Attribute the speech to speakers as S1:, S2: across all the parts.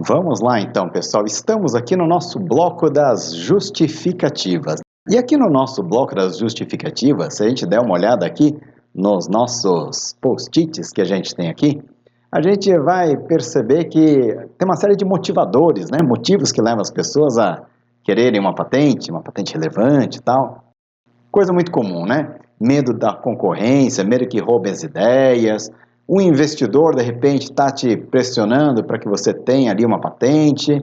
S1: Vamos lá então, pessoal. Estamos aqui no nosso bloco das justificativas. E aqui no nosso bloco das justificativas, se a gente der uma olhada aqui nos nossos post-its que a gente tem aqui, a gente vai perceber que tem uma série de motivadores, né? Motivos que levam as pessoas a quererem uma patente relevante e tal. Coisa muito comum, né? Medo da concorrência, medo que roubem as ideias. Um investidor, de repente, está te pressionando para que você tenha ali uma patente.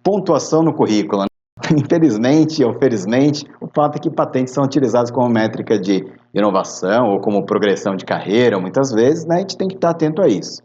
S1: Pontuação no currículo, né? Infelizmente ou felizmente, o fato é que patentes são utilizadas como métrica de inovação ou como progressão de carreira, muitas vezes, né? A gente tem que estar atento a isso.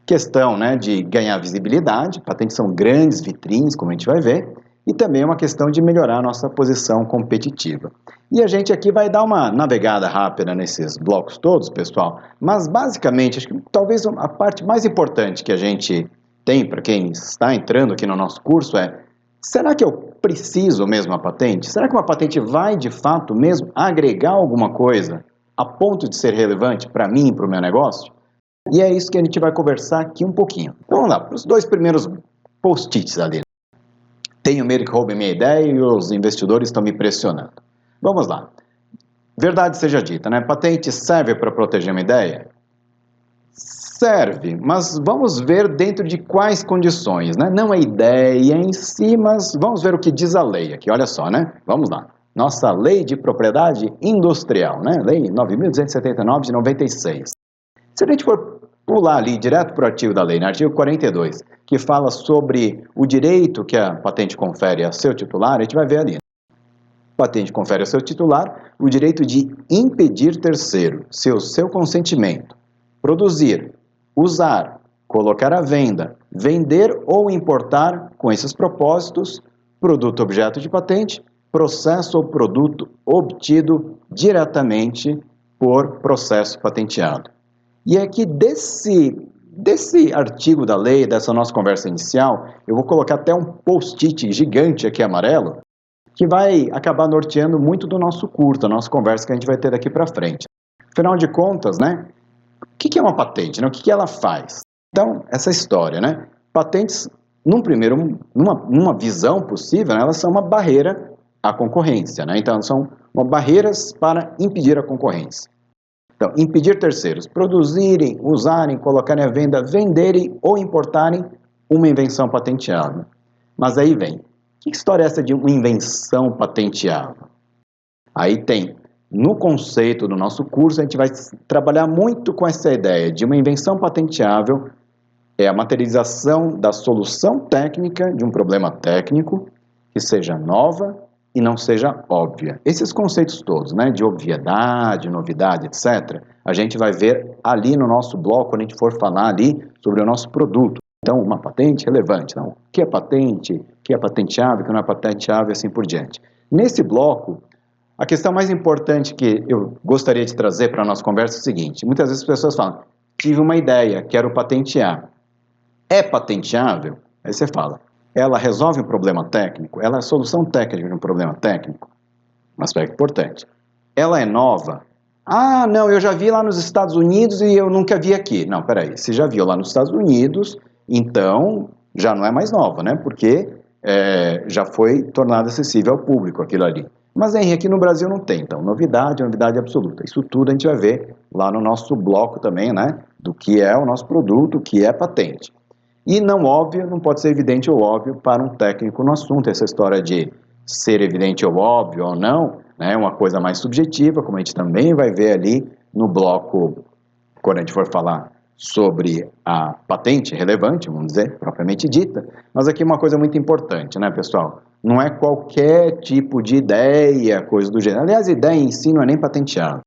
S1: Questão, né, de ganhar visibilidade, patentes são grandes vitrines, como a gente vai ver, e também é uma questão de melhorar a nossa posição competitiva. E a gente aqui vai dar uma navegada rápida nesses blocos todos, pessoal, mas basicamente, acho que talvez a parte mais importante que a gente tem para quem está entrando aqui no nosso curso é: será que eu preciso mesmo uma patente? Será que uma patente vai de fato mesmo agregar alguma coisa a ponto de ser relevante para mim e para o meu negócio? E é isso que a gente vai conversar aqui um pouquinho. Vamos lá, para os dois primeiros post-its ali. Tenho medo que roubem minha ideia e os investidores estão me pressionando. Vamos lá. Verdade seja dita, né? Patente serve para proteger uma ideia? Serve, mas vamos ver dentro de quais condições, né? Não a ideia em si, mas vamos ver o que diz a lei aqui. Olha só, né? Vamos lá. Nossa Lei de Propriedade Industrial, né? Lei 9.279 de 96. Se a gente for pular ali direto para o artigo da lei, no artigo 42, que fala sobre o direito que a patente confere a seu titular, a gente vai ver ali. A patente confere a seu titular o direito de impedir terceiro, se o seu consentimento, produzir, usar, colocar à venda, vender ou importar com esses propósitos, produto objeto de patente, processo ou produto obtido diretamente por processo patenteado. E aqui desse artigo da lei, dessa nossa conversa inicial, eu vou colocar até um post-it gigante aqui amarelo, que vai acabar norteando muito do nosso curso, da nossa conversa que a gente vai ter daqui para frente. Afinal de contas, né, o que é uma patente, né? O que ela faz? Então, essa história, né? Patentes, numa visão possível, né, elas são uma barreira à concorrência, né? Então, são barreiras para impedir a concorrência. Então, impedir terceiros produzirem, usarem, colocarem à venda, venderem ou importarem uma invenção patenteável. Mas aí vem, que história é essa de uma invenção patenteável? Aí tem, no conceito do nosso curso, a gente vai trabalhar muito com essa ideia de uma invenção patenteável, é a materialização da solução técnica de um problema técnico que seja nova e não seja óbvia. Esses conceitos todos, né, de obviedade, novidade, etc., a gente vai ver ali no nosso bloco, quando a gente for falar ali sobre o nosso produto. Então, uma patente relevante. Não? O que é patente? O que é patenteável? O que não é patenteável? E assim por diante. Nesse bloco, a questão mais importante que eu gostaria de trazer para a nossa conversa é o seguinte. Muitas vezes as pessoas falam, tive uma ideia, quero patentear. É patenteável? Aí você fala, ela resolve um problema técnico? Ela é a solução técnica de um problema técnico? Um aspecto importante. Ela é nova? Ah, não, eu já vi lá nos Estados Unidos e eu nunca vi aqui. Não, peraí, se já viu lá nos Estados Unidos, então já não é mais nova, né? Porque já foi tornado acessível ao público aquilo ali. Mas Henrique, aqui no Brasil não tem, então novidade absoluta. Isso tudo a gente vai ver lá no nosso bloco também, né? Do que é o nosso produto, o que é patente. E não óbvio, não pode ser evidente ou óbvio para um técnico no assunto. Essa história de ser evidente ou óbvio ou não, né, é uma coisa mais subjetiva, como a gente também vai ver ali no bloco, quando a gente for falar sobre a patente relevante, vamos dizer, propriamente dita. Mas aqui uma coisa muito importante, né, pessoal? Não é qualquer tipo de ideia, coisa do gênero. Aliás, a ideia em si não é nem patenteada.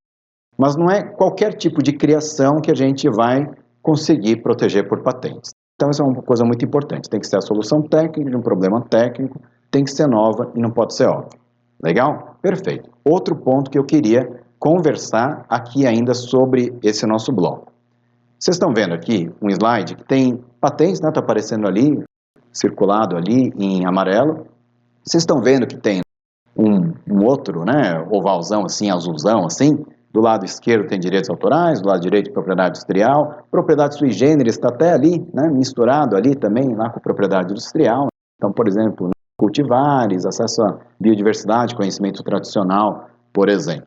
S1: Mas não é qualquer tipo de criação que a gente vai conseguir proteger por patentes. Então, isso é uma coisa muito importante. Tem que ser a solução técnica de um problema técnico, tem que ser nova e não pode ser óbvio. Legal? Perfeito. Outro ponto que eu queria conversar aqui ainda sobre esse nosso bloco. Vocês estão vendo aqui um slide que tem patentes, né? Está aparecendo ali, circulado ali em amarelo. Vocês estão vendo que tem um outro, né? Ovalzão assim, azulzão assim, Do lado esquerdo tem direitos autorais, do lado direito propriedade industrial, propriedade sui generis está até ali, né, misturado ali também lá com propriedade industrial. Então, por exemplo, cultivares, acesso à biodiversidade, conhecimento tradicional, por exemplo.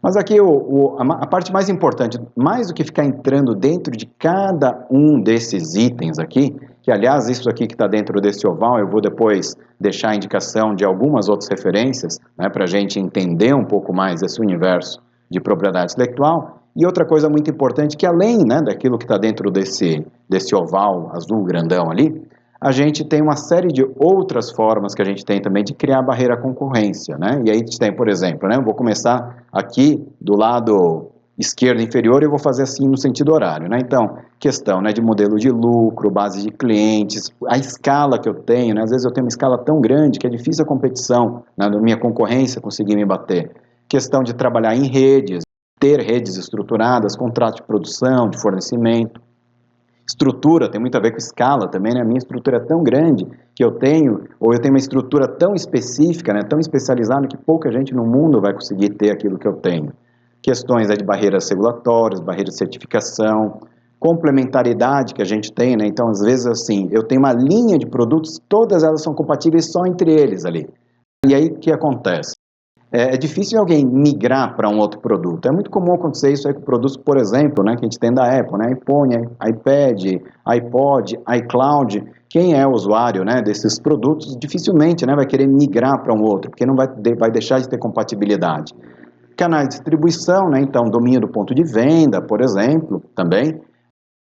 S1: Mas aqui a parte mais importante, mais do que ficar entrando dentro de cada um desses itens aqui, que aliás isso aqui que está dentro desse oval, eu vou depois deixar a indicação de algumas outras referências, né, para a gente entender um pouco mais esse universo de propriedade intelectual. E outra coisa muito importante, que além, né, daquilo que está dentro desse oval azul grandão ali, a gente tem uma série de outras formas que a gente tem também de criar barreira à concorrência, né? E aí a gente tem, por exemplo, né, eu vou começar aqui do lado esquerdo inferior e vou fazer assim no sentido horário, né? Então, questão, né, de modelo de lucro, base de clientes, a escala que eu tenho, né? Às vezes eu tenho uma escala tão grande que é difícil a competição, né, da minha concorrência conseguir me bater. Questão de trabalhar em redes, ter redes estruturadas, contrato de produção, de fornecimento. Estrutura tem muito a ver com escala também, né? A minha estrutura é tão grande que eu tenho uma estrutura tão específica, né, tão especializada que pouca gente no mundo vai conseguir ter aquilo que eu tenho. Questões de barreiras regulatórias, barreiras de certificação, complementaridade que a gente tem, né? Então, às vezes, assim, eu tenho uma linha de produtos, todas elas são compatíveis só entre eles ali. E aí, o que acontece? É difícil alguém migrar para um outro produto. É muito comum acontecer isso aí com produtos, por exemplo, né, que a gente tem da Apple, né, iPhone, iPad, iPod, iCloud. Quem é o usuário, né, desses produtos dificilmente, né, vai querer migrar para um outro, porque não vai deixar de ter compatibilidade. Canais de distribuição, né, então domínio do ponto de venda, por exemplo, também.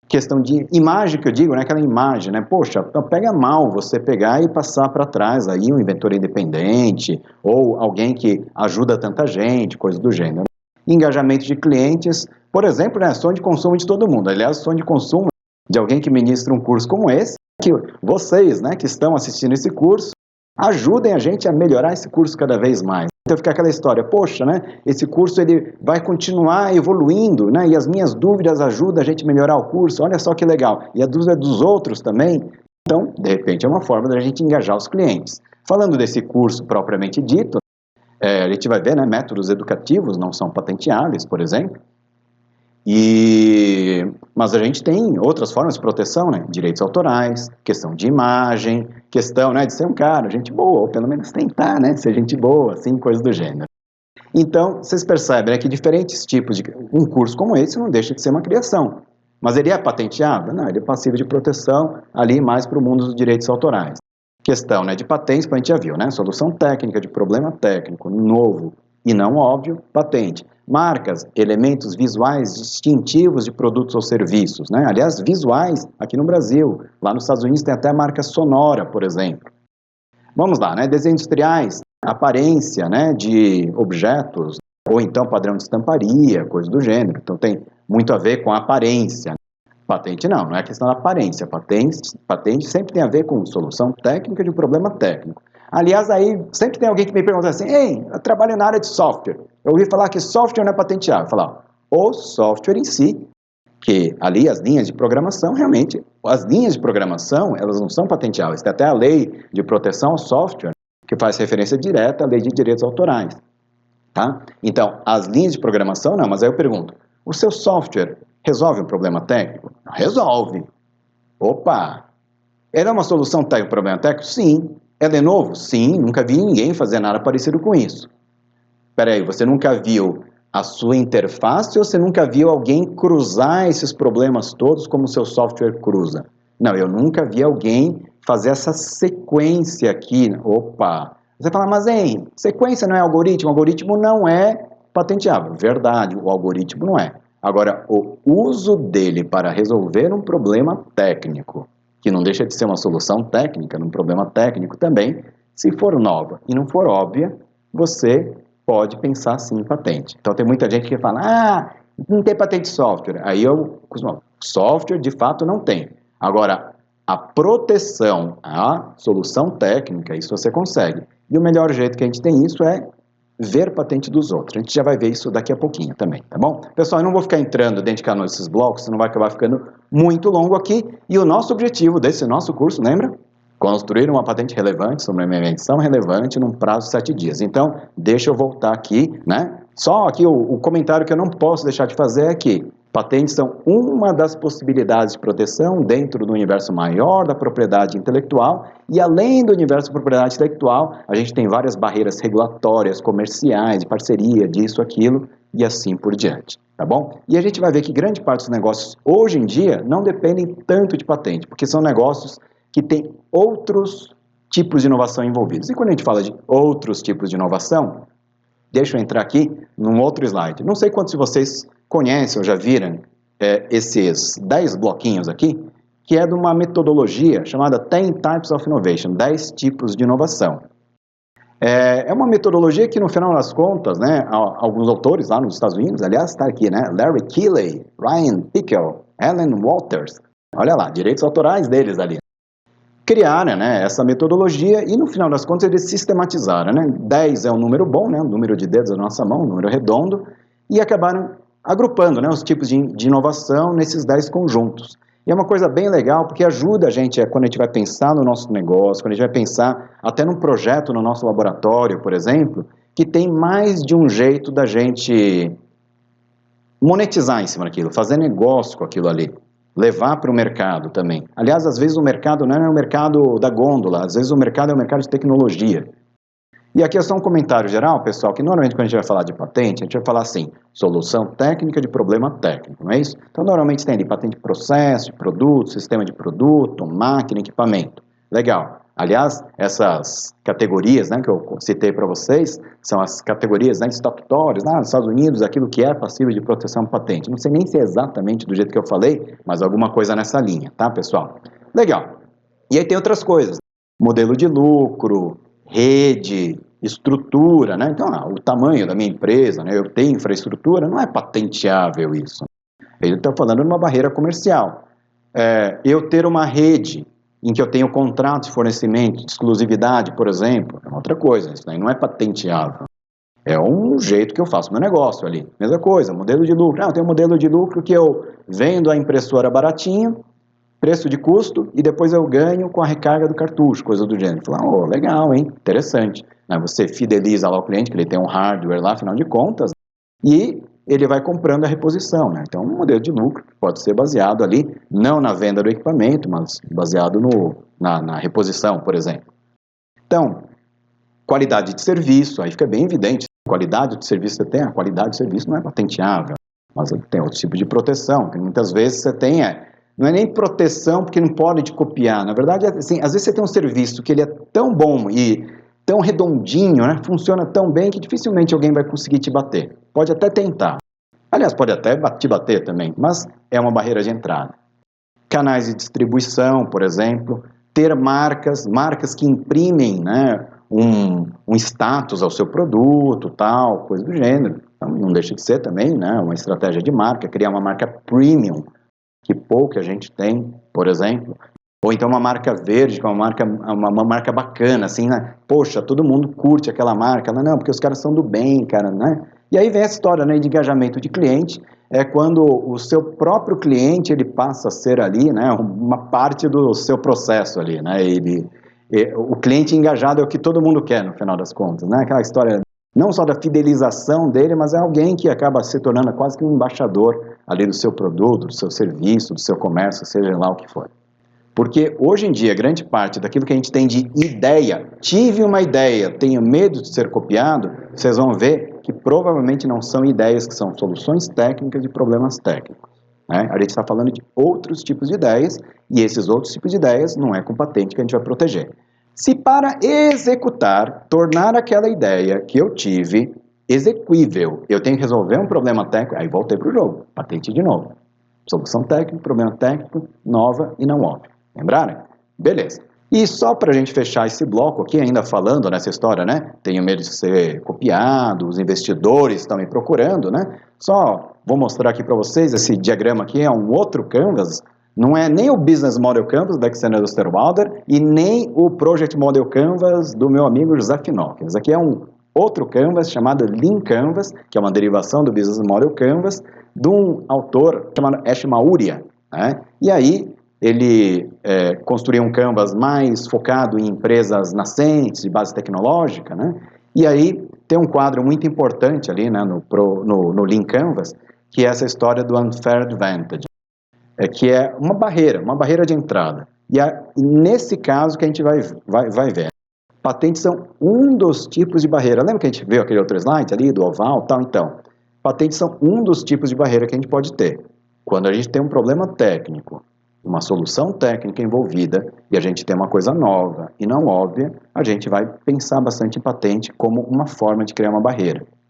S1: Questão de imagem que eu digo, né, aquela imagem, né, poxa, pega mal você pegar e passar para trás aí um inventor independente ou alguém que ajuda tanta gente, coisa do gênero. Engajamento de clientes, por exemplo, né, sonho de consumo de todo mundo. Aliás, sonho de consumo de alguém que ministra um curso como esse, que vocês, né, que estão assistindo esse curso, ajudem a gente a melhorar esse curso cada vez mais. Então fica aquela história, poxa, né, esse curso ele vai continuar evoluindo, né, e as minhas dúvidas ajudam a gente a melhorar o curso, olha só que legal, e a dúvida dos outros também. Então, de repente, é uma forma da gente engajar os clientes. Falando desse curso propriamente dito, a gente vai ver, né, métodos educativos não são patenteáveis, por exemplo, mas a gente tem outras formas de proteção, né? Direitos autorais, questão de imagem, questão, né, de ser um cara, gente boa, ou pelo menos tentar, né, ser gente boa, assim, coisas do gênero. Então, vocês percebem, né, que diferentes tipos de... Um curso como esse não deixa de ser uma criação, mas ele é patenteado? Não, ele é passível de proteção ali mais para o mundo dos direitos autorais. Questão, né, de patentes, a gente já viu, né? Solução técnica de problema técnico, novo e não óbvio, patente. Marcas, elementos visuais distintivos de produtos ou serviços, né? Aliás, visuais aqui no Brasil, lá nos Estados Unidos tem até a marca sonora, por exemplo. Vamos lá, né? Desenhos industriais, aparência, né, de objetos, ou então padrão de estamparia, coisa do gênero. Então tem muito a ver com a aparência. Patente não é questão da aparência. Patente sempre tem a ver com solução técnica de um problema técnico. Aliás, aí sempre tem alguém que me pergunta assim, ei, eu trabalho na área de software. Eu ouvi falar que software não é patenteável. Eu falo, o software em si, que ali as linhas de programação, realmente, as linhas de programação, elas não são patenteáveis. Tem até a lei de proteção ao software, que faz referência direta à lei de direitos autorais. Tá? Então, as linhas de programação não, mas aí eu pergunto, o seu software resolve um problema técnico? Resolve. Opa! Ele é uma solução técnica para o problema técnico? Sim. Ele é novo? Sim, nunca vi ninguém fazer nada parecido com isso. Espera aí, você nunca viu a sua interface ou você nunca viu alguém cruzar esses problemas todos como o seu software cruza? Não, eu nunca vi alguém fazer essa sequência aqui. Opa! Você fala, mas hein, sequência não é algoritmo? O algoritmo não é patenteável. Verdade, o algoritmo não é. Agora, o uso dele para resolver um problema técnico, que não deixa de ser uma solução técnica, num problema técnico também, se for nova e não for óbvia, você pode pensar sim em patente. Então tem muita gente que fala, não tem patente de software. Aí eu costumo, software de fato não tem. Agora, a proteção, a solução técnica, isso você consegue. E o melhor jeito que a gente tem isso é ver patente dos outros. A gente já vai ver isso daqui a pouquinho também, tá bom? Pessoal, eu não vou ficar entrando dentro de cada um desses blocos, senão vai acabar ficando muito longo aqui. E o nosso objetivo desse nosso curso, lembra? Construir uma patente relevante sobre uma invenção relevante num prazo de 7 dias. Então, deixa eu voltar aqui, né? Só aqui o comentário que eu não posso deixar de fazer é que patentes são uma das possibilidades de proteção dentro do universo maior da propriedade intelectual, e além do universo da propriedade intelectual, a gente tem várias barreiras regulatórias, comerciais, de parceria, disso, aquilo, e assim por diante, tá bom? E a gente vai ver que grande parte dos negócios, hoje em dia, não dependem tanto de patente, porque são negócios que têm outros tipos de inovação envolvidos. E quando a gente fala de outros tipos de inovação, deixa eu entrar aqui num outro slide. Não sei quantos de vocês conhecem ou já viram esses 10 bloquinhos aqui, que é de uma metodologia chamada 10 Types of Innovation, 10 tipos de inovação. É uma metodologia que, no final das contas, né, alguns autores lá nos Estados Unidos, aliás, está aqui, né, Larry Keeley, Ryan Pickle, Alan Walters, olha lá, direitos autorais deles ali. Criaram, né, essa metodologia e, no final das contas, eles sistematizaram. Né? 10 é um número bom, né, um número de dedos da nossa mão, um número redondo, e acabaram agrupando, né, os tipos de inovação nesses 10 conjuntos. E é uma coisa bem legal, porque ajuda a gente, quando a gente vai pensar no nosso negócio, quando a gente vai pensar até num projeto no nosso laboratório, por exemplo, que tem mais de um jeito da gente monetizar em cima daquilo, fazer negócio com aquilo ali. Levar para o mercado também. Aliás, às vezes o mercado não é o mercado da gôndola, às vezes o mercado é o mercado de tecnologia. E aqui é só um comentário geral, pessoal, que normalmente quando a gente vai falar de patente, a gente vai falar assim, solução técnica de problema técnico, não é isso? Então, normalmente tem ali patente de processo, de produto, sistema de produto, máquina, equipamento. Legal. Aliás, essas categorias, né, que eu citei para vocês, são as categorias, né, estatutórias, nos Estados Unidos, aquilo que é passível de proteção patente. Não sei nem se é exatamente do jeito que eu falei, mas alguma coisa nessa linha, tá, pessoal? Legal. E aí tem outras coisas. Modelo de lucro, rede, estrutura, né? Então, o tamanho da minha empresa, né, eu tenho infraestrutura, não é patenteável isso. Ele está falando de uma barreira comercial. Eu ter uma rede em que eu tenho contrato de fornecimento, de exclusividade, por exemplo, é outra coisa, isso aí não é patenteável. É um jeito que eu faço meu negócio ali. Mesma coisa, modelo de lucro. Eu tenho um modelo de lucro que eu vendo a impressora baratinho, preço de custo, e depois eu ganho com a recarga do cartucho, coisa do gênero. Fala, legal, hein? Interessante. Você fideliza lá o cliente, que ele tem um hardware lá, afinal de contas, e ele vai comprando a reposição, né? Então, um modelo de lucro pode ser baseado ali, não na venda do equipamento, mas baseado na reposição, por exemplo. Então, qualidade de serviço, aí fica bem evidente, qualidade de serviço você tem, a qualidade de serviço não é patenteável, mas tem outro tipo de proteção, que muitas vezes você tem, não é nem proteção porque não pode te copiar, na verdade, assim, às vezes você tem um serviço que ele é tão bom e tão redondinho, né, funciona tão bem que dificilmente alguém vai conseguir te bater. Pode até tentar. Aliás, pode até te bater também, mas é uma barreira de entrada. Canais de distribuição, por exemplo, ter marcas que imprimem, né, um status ao seu produto, tal, coisa do gênero. Então, não deixa de ser também, né, uma estratégia de marca, criar uma marca premium, que pouca gente tem, por exemplo. Ou então uma marca verde, que é uma marca bacana, assim, né? Poxa, todo mundo curte aquela marca. Não, porque os caras são do bem, cara, né? E aí vem a história, né, de engajamento de cliente, é quando o seu próprio cliente, ele passa a ser ali, né, uma parte do seu processo ali, né? O cliente engajado é o que todo mundo quer, no final das contas, né? Aquela história não só da fidelização dele, mas é alguém que acaba se tornando quase que um embaixador ali do seu produto, do seu serviço, do seu comércio, seja lá o que for. Porque hoje em dia, grande parte daquilo que a gente tem de ideia, tive uma ideia, tenho medo de ser copiado, vocês vão ver que provavelmente não são ideias, que são soluções técnicas de problemas técnicos. Né? A gente está falando de outros tipos de ideias, e esses outros tipos de ideias não é com patente que a gente vai proteger. Se para executar, tornar aquela ideia que eu tive execuível, eu tenho que resolver um problema técnico, aí voltei para o jogo, patente de novo. Solução técnica, problema técnico, nova e não óbvio. Lembraram? Beleza. E só para a gente fechar esse bloco aqui, ainda falando nessa história, né? Tenho medo de ser copiado, os investidores estão me procurando, né? Só vou mostrar aqui para vocês, esse diagrama aqui é um outro canvas, não é nem o Business Model Canvas da Alexander Osterwalder e nem o Project Model Canvas do meu amigo José Finock. Esse aqui é um outro canvas chamado Lean Canvas, que é uma derivação do Business Model Canvas, de um autor chamado Ash Maurya, né? E aí ele construiu um canvas mais focado em empresas nascentes, de base tecnológica, né? E aí tem um quadro muito importante ali, né, no Lean Canvas, que é essa história do unfair advantage, que é uma barreira de entrada. E nesse caso que a gente vai ver. Patentes são um dos tipos de barreira. Lembra que a gente viu aquele outro slide ali, do oval e tal? Então, patentes são um dos tipos de barreira que a gente pode ter. Quando a gente tem um problema técnico, uma solução técnica envolvida, e a gente tem uma coisa nova e não óbvia, a gente vai pensar bastante em patente como uma forma de criar uma barreira.